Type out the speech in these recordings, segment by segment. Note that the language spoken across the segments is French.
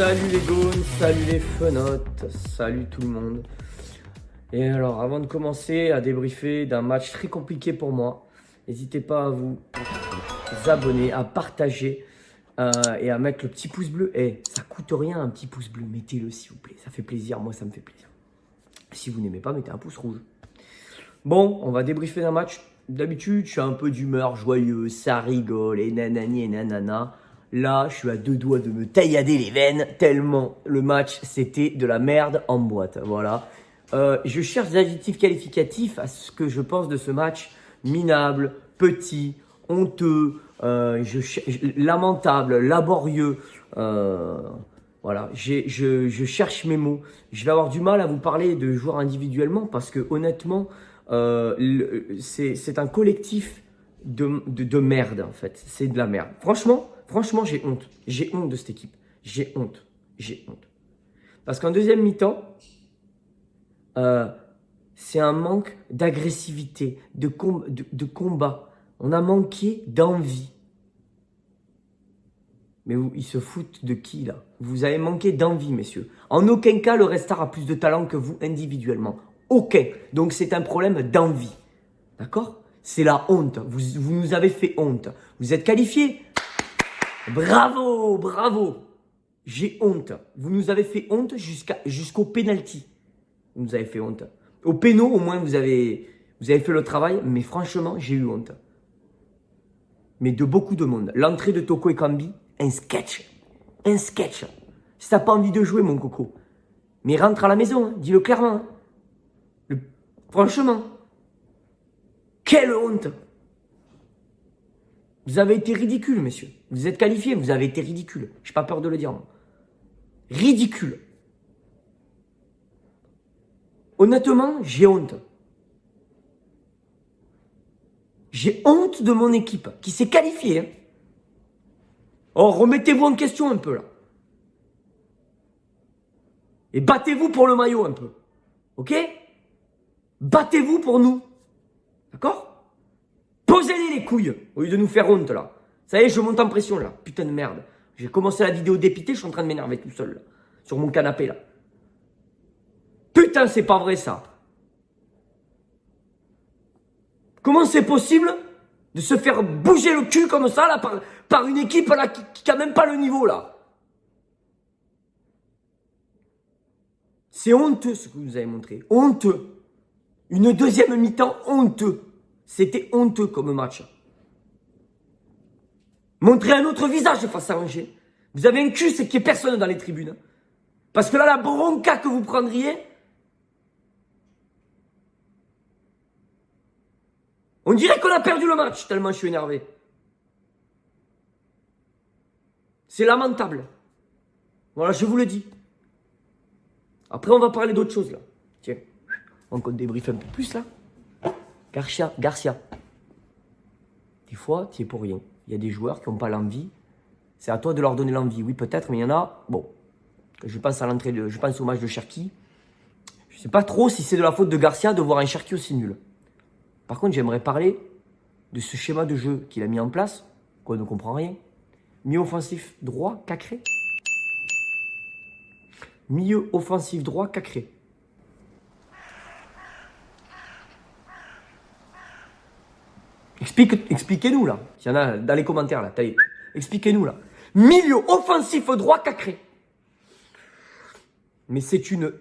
Salut les gones, salut les fenotes, salut tout le monde. Et alors, avant de commencer à débriefer d'un match très compliqué pour moi, n'hésitez pas à vous abonner, à partager et à mettre le petit pouce bleu. Ça coûte rien un petit pouce bleu, mettez-le s'il vous plaît, ça fait plaisir, moi ça me fait plaisir. Si vous n'aimez pas, mettez un pouce rouge. Bon, on va débriefer d'un match. D'habitude, je suis un peu d'humeur joyeuse, ça rigole et nanani et nanana. Là, je suis à deux doigts de me taillader les veines tellement le match, c'était de la merde en boîte. Voilà. Je cherche des adjectifs qualificatifs à ce que je pense de ce match. Minable, petit, honteux, lamentable, laborieux. Voilà, je cherche mes mots. Je vais avoir du mal à vous parler de joueurs individuellement parce que honnêtement, c'est un collectif de merde en fait. C'est de la merde. Franchement, j'ai honte. J'ai honte de cette équipe. J'ai honte. Parce qu'en deuxième mi-temps, c'est un manque d'agressivité, de combat. On a manqué d'envie. Mais ils se foutent de qui là? Vous avez manqué d'envie, messieurs. En aucun cas, le Restart a plus de talent que vous individuellement. Aucun. Donc c'est un problème d'envie. D'accord? C'est la honte. Vous nous avez fait honte. Vous êtes qualifiés? Bravo. J'ai honte. Vous nous avez fait honte jusqu'au penalty. Vous nous avez fait honte. Au péno, au moins, vous avez fait le travail. Mais franchement, j'ai eu honte. Mais de beaucoup de monde. L'entrée de Toko Ekambi, un sketch. Si t'as pas envie de jouer, mon coco, mais rentre à la maison, hein, dis-le clairement. Hein. Franchement, quelle honte. Vous avez été ridicule, messieurs. Vous êtes qualifiés, vous avez été ridicule. J'ai pas peur de le dire, moi. Ridicule. Honnêtement, j'ai honte. J'ai honte de mon équipe qui s'est qualifiée. Hein. Oh, remettez-vous en question un peu, là. Et battez-vous pour le maillot un peu. Ok? Battez-vous pour nous. D'accord? Posez-les les couilles au lieu de nous faire honte, là. Ça y est, je monte en pression, là. Putain de merde. J'ai commencé la vidéo dépité, je suis en train de m'énerver tout seul, là. Sur mon canapé, là. Putain, c'est pas vrai, ça. Comment c'est possible de se faire bouger le cul comme ça, là, par une équipe, là, qui a même pas le niveau, là? C'est honteux, ce que vous nous avez montré. Honteux. Une deuxième mi-temps honteux. C'était honteux comme match. Montrez un autre visage face à Angers. Vous avez un cul, c'est qu'il n'y ait personne dans les tribunes. Parce que là, la bronca que vous prendriez, on dirait qu'on a perdu le match, tellement je suis énervé. C'est lamentable. Voilà, je vous le dis. Après, on va parler d'autre chose, là. Tiens, on compte débriefer un peu plus, là. Garcia. Des fois, tu es pour rien. Il y a des joueurs qui n'ont pas l'envie. C'est à toi de leur donner l'envie. Oui, peut-être, mais il y en a... Bon, je pense au match de Cherki. Je ne sais pas trop si c'est de la faute de Garcia de voir un Cherki aussi nul. Par contre, j'aimerais parler de ce schéma de jeu qu'il a mis en place, qu'on ne comprend rien. Milieu offensif droit, Cacré. Milieu offensif droit, Cacré. Expliquez-nous là. Il y en a dans les commentaires là. Expliquez-nous là. Milieu offensif droit, Cacré. Mais c'est une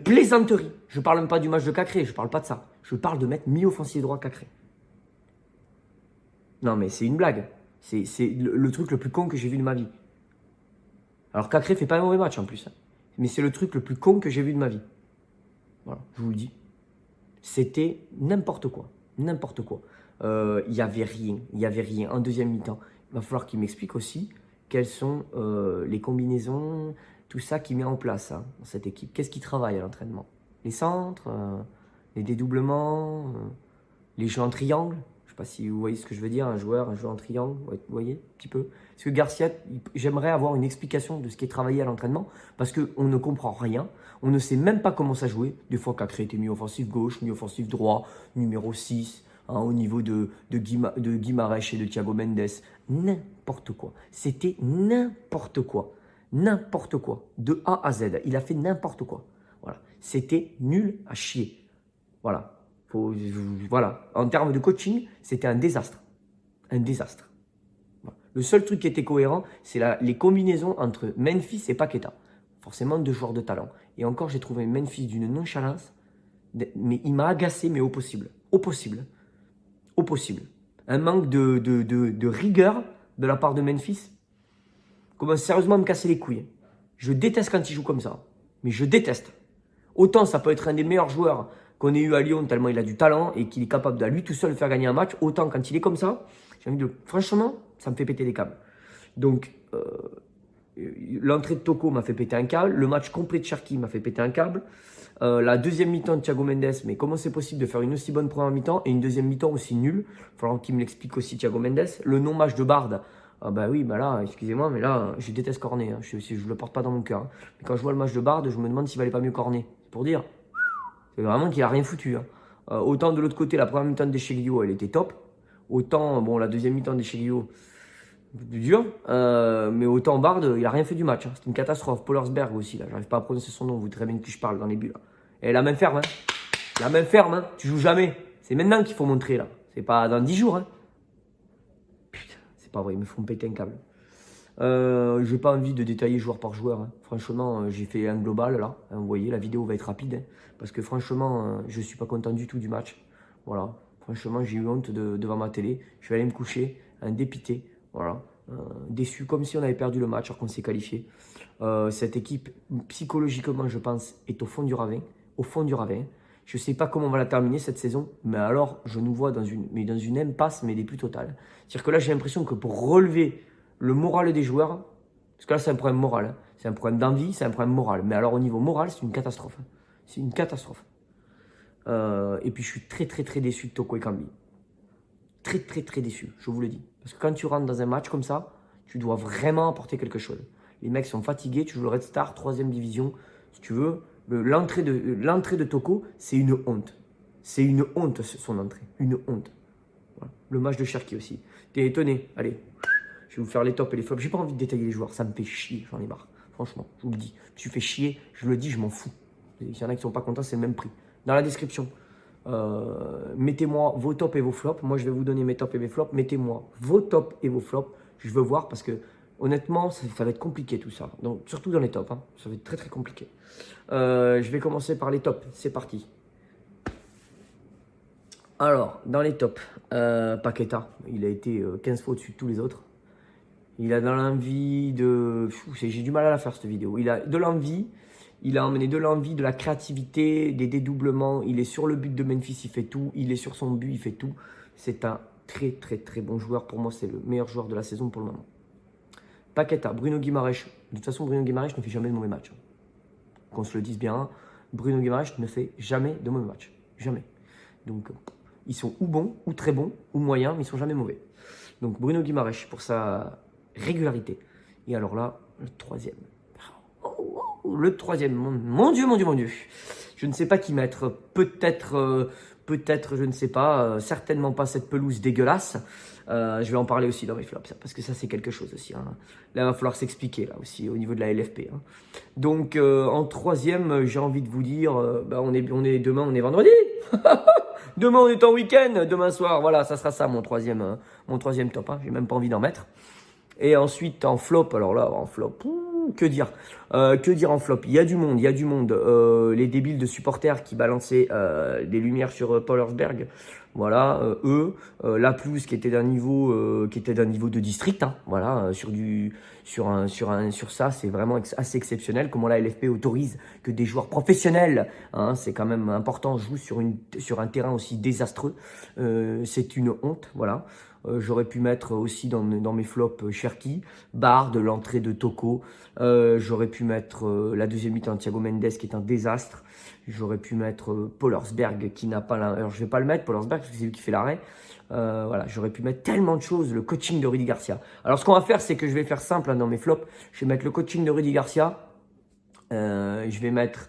plaisanterie. Je parle même pas du match de Cacré, je parle pas de ça. Je parle de mettre milieu offensif droit, Cacré. Non mais c'est une blague. C'est le truc le plus con que j'ai vu de ma vie. Alors Cacré fait pas un mauvais match en plus. Hein. Mais c'est le truc le plus con que j'ai vu de ma vie. Voilà, je vous le dis. C'était n'importe quoi. N'importe quoi. Il n'y avait rien. En deuxième mi-temps, il va falloir qu'il m'explique aussi quelles sont les combinaisons, tout ça qu'il met en place hein, dans cette équipe. Qu'est-ce qu'il travaille à l'entraînement? Les centres, les dédoublements, les jeux en triangle. Je ne sais pas si vous voyez ce que je veux dire, un jeu en triangle, vous voyez, un petit peu. Parce que Garcia, j'aimerais avoir une explication de ce qui est travaillé à l'entraînement, parce qu'on ne comprend rien, on ne sait même pas comment ça jouer. Des fois, Cacré était mis offensif gauche, mis offensif droit, numéro 6, hein, au niveau de Guimarães et de Thiago Mendes. N'importe quoi. C'était n'importe quoi. N'importe quoi. De A à Z. Il a fait n'importe quoi. Voilà. C'était nul à chier. Voilà. Voilà. En termes de coaching, c'était un désastre. Un désastre. Voilà. Le seul truc qui était cohérent, c'est les combinaisons entre Memphis et Paqueta. Forcément, 2 joueurs de talent. Et encore, j'ai trouvé Memphis d'une nonchalance. Mais il m'a agacé, mais au possible. Au possible. Au possible. Un manque de rigueur de la part de Memphis. Commence sérieusement à me casser les couilles. Je déteste quand il joue comme ça. Mais je déteste. Autant ça peut être un des meilleurs joueurs qu'on ait eu à Lyon tellement il a du talent et qu'il est capable de lui tout seul faire gagner un match. Autant quand il est comme ça, j'ai envie de... Franchement, ça me fait péter les câbles. Donc, l'entrée de Toko m'a fait péter un câble. Le match complet de Cherki m'a fait péter un câble. La deuxième mi-temps de Thiago Mendes, mais comment c'est possible de faire une aussi bonne première mi-temps et une deuxième mi-temps aussi nulle? Il va falloir qu'il me l'explique aussi, Thiago Mendes. Le non-match de Bard, ah bah oui, bah là, excusez-moi, mais là, je déteste Cornet. Hein. Je ne le porte pas dans mon cœur. Hein. Mais quand je vois le match de Bard, je me demande s'il valait pas mieux Cornet. C'est pour dire. C'est vraiment qu'il a rien foutu. Hein. Autant de l'autre côté, la première mi-temps de Cheglio, elle était top. Autant, bon, la deuxième mi-temps de Cheglio, un peu plus dur. Mais autant Bard, il a rien fait du match. Hein. C'est une catastrophe. Pollersberg aussi, là. J'arrive pas à prononcer son nom, vous savez très bien de qui je parle dans les buts. Là. Et la main ferme, hein. La main ferme, hein. Tu joues jamais. C'est maintenant qu'il faut montrer, là. C'est pas dans 10 jours, hein. Putain, c'est pas vrai, ils me font péter un câble. J'ai pas envie de détailler joueur par joueur. Hein. Franchement, j'ai fait un global, là. Hein, vous voyez, la vidéo va être rapide. Hein, parce que franchement, je suis pas content du tout du match. Voilà. Franchement, j'ai eu honte devant ma télé. Je vais aller me coucher, un dépité. Voilà. Déçu, comme si on avait perdu le match alors qu'on s'est qualifié. Cette équipe, psychologiquement, je pense, est au fond du ravin. Au fond du ravin. Je ne sais pas comment on va la terminer cette saison, mais alors je nous vois dans une impasse, mais des plus totales. C'est-à-dire que là, j'ai l'impression que pour relever le moral des joueurs, parce que là, c'est un problème moral. Hein. C'est un problème d'envie, c'est un problème moral. Mais alors, au niveau moral, c'est une catastrophe. Hein. C'est une catastrophe. Et puis, je suis très, très, très déçu de Toko Ekambi. Très, très, très déçu, je vous le dis. Parce que quand tu rentres dans un match comme ça, tu dois vraiment apporter quelque chose. Les mecs sont fatigués, tu joues le Red Star, 3e division. Si tu veux, l'entrée de Toko, c'est une honte. C'est une honte, son entrée. Une honte. Voilà. Le match de Cherki aussi. T'es étonné? Allez, je vais vous faire les tops et les flops. J'ai pas envie de détailler les joueurs, ça me fait chier, j'en ai marre. Franchement, je vous le dis. Je suis fait chier, je le dis, je m'en fous. Il y en a qui sont pas contents, c'est le même prix. Dans la description, mettez-moi vos tops et vos flops. Moi, je vais vous donner mes tops et mes flops. Mettez-moi vos tops et vos flops. Je veux voir parce que, honnêtement, ça va être compliqué tout ça. Donc, surtout dans les tops. Hein. Ça va être très, très compliqué. Je vais commencer par les tops. C'est parti. Alors, dans les tops, Paqueta, il a été 15 fois au-dessus de tous les autres. Il a dans l'envie de... J'ai du mal à la faire cette vidéo. Il a de l'envie, il a emmené de l'envie, de la créativité, des dédoublements. Il est sur le but de Memphis, il fait tout. Il est sur son but, il fait tout. C'est un très très très bon joueur. Pour moi, c'est le meilleur joueur de la saison pour le moment. Paqueta, Bruno Guimaraes. De toute façon, Bruno Guimaraes ne fait jamais de mauvais match. Qu'on se le dise bien, Bruno Guimaraes ne fait jamais de mauvais match. Jamais. Donc, ils sont ou bons, ou très bons, ou moyens, mais ils ne sont jamais mauvais. Donc, Bruno Guimaraes pour sa régularité. Et alors là, le troisième. Le troisième, mon Dieu, mon Dieu, mon Dieu. Je ne sais pas qui mettre. Peut-être, je ne sais pas. Certainement pas cette pelouse dégueulasse. Je vais en parler aussi dans mes flops, parce que ça, c'est quelque chose aussi. Hein. Là, il va falloir s'expliquer, là aussi, au niveau de la LFP. Hein. Donc, en troisième, j'ai envie de vous dire, demain, on est vendredi. Demain, on est en week-end. Demain soir, voilà, ça sera ça, mon troisième top. Hein. J'ai même pas envie d'en mettre. Et ensuite, en flop, alors là, en flop, que dire en flop? Il y a du monde. Les débiles de supporters qui balançaient des lumières sur Pollersberg. Voilà, la pelouse qui était d'un niveau, de district. Hein, voilà, sur ça, c'est vraiment assez exceptionnel. Comment la LFP autorise que des joueurs professionnels, hein, c'est quand même important, jouent sur un terrain aussi désastreux. C'est une honte, voilà. J'aurais pu mettre aussi dans mes flops Cherki, Bard, l'entrée de Toko. J'aurais pu mettre la deuxième mi-temps de Thiago Mendes qui est un désastre. J'aurais pu mettre Pollersberg qui n'a pas... Alors je ne vais pas le mettre, Pollersberg, parce que c'est lui qui fait l'arrêt. Voilà, j'aurais pu mettre tellement de choses. Le coaching de Rudy Garcia. Alors ce qu'on va faire, c'est que je vais faire simple hein, dans mes flops. Je vais mettre le coaching de Rudy Garcia. Je vais mettre...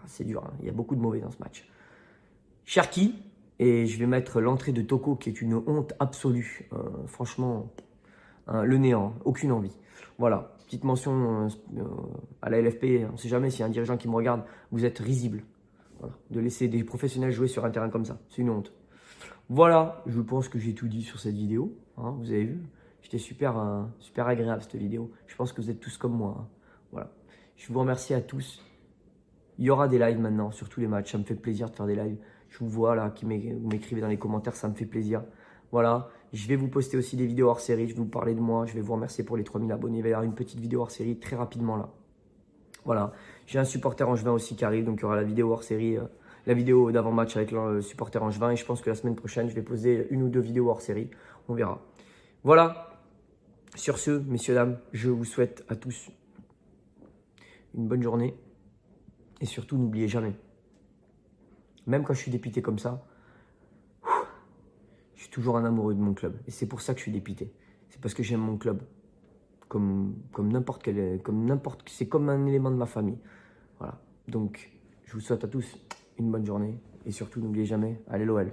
c'est dur, hein. Il y a beaucoup de mauvais dans ce match. Cherki Et je vais mettre l'entrée de Toko qui est une honte absolue. Franchement, le néant, aucune envie. Voilà, petite mention à la LFP. On ne sait jamais s'il y a un dirigeant qui me regarde. Vous êtes risible. Voilà. De laisser des professionnels jouer sur un terrain comme ça, c'est une honte. Voilà, je pense que j'ai tout dit sur cette vidéo. Hein, vous avez vu, c'était super agréable cette vidéo. Je pense que vous êtes tous comme moi. Hein. Voilà. Je vous remercie à tous. Il y aura des lives maintenant sur tous les matchs. Ça me fait plaisir de faire des lives. Je vous vois là, vous m'écrivez dans les commentaires, ça me fait plaisir. Voilà, je vais vous poster aussi des vidéos hors série. Je vais vous parler de moi. Je vais vous remercier pour les 3000 abonnés. Il va y avoir une petite vidéo hors série très rapidement là. Voilà, j'ai un supporter angevin aussi qui arrive. Donc il y aura la vidéo hors série, la vidéo d'avant-match avec le supporter angevin. Et je pense que la semaine prochaine, je vais poser une ou deux vidéos hors série. On verra. Voilà, sur ce, messieurs, dames, je vous souhaite à tous une bonne journée. Et surtout, n'oubliez jamais, même quand je suis dépité comme ça, je suis toujours un amoureux de mon club. Et c'est pour ça que je suis dépité. C'est parce que j'aime mon club. Comme n'importe quel... c'est comme un élément de ma famille. Voilà. Donc, je vous souhaite à tous une bonne journée. Et surtout, n'oubliez jamais, allez l'OL.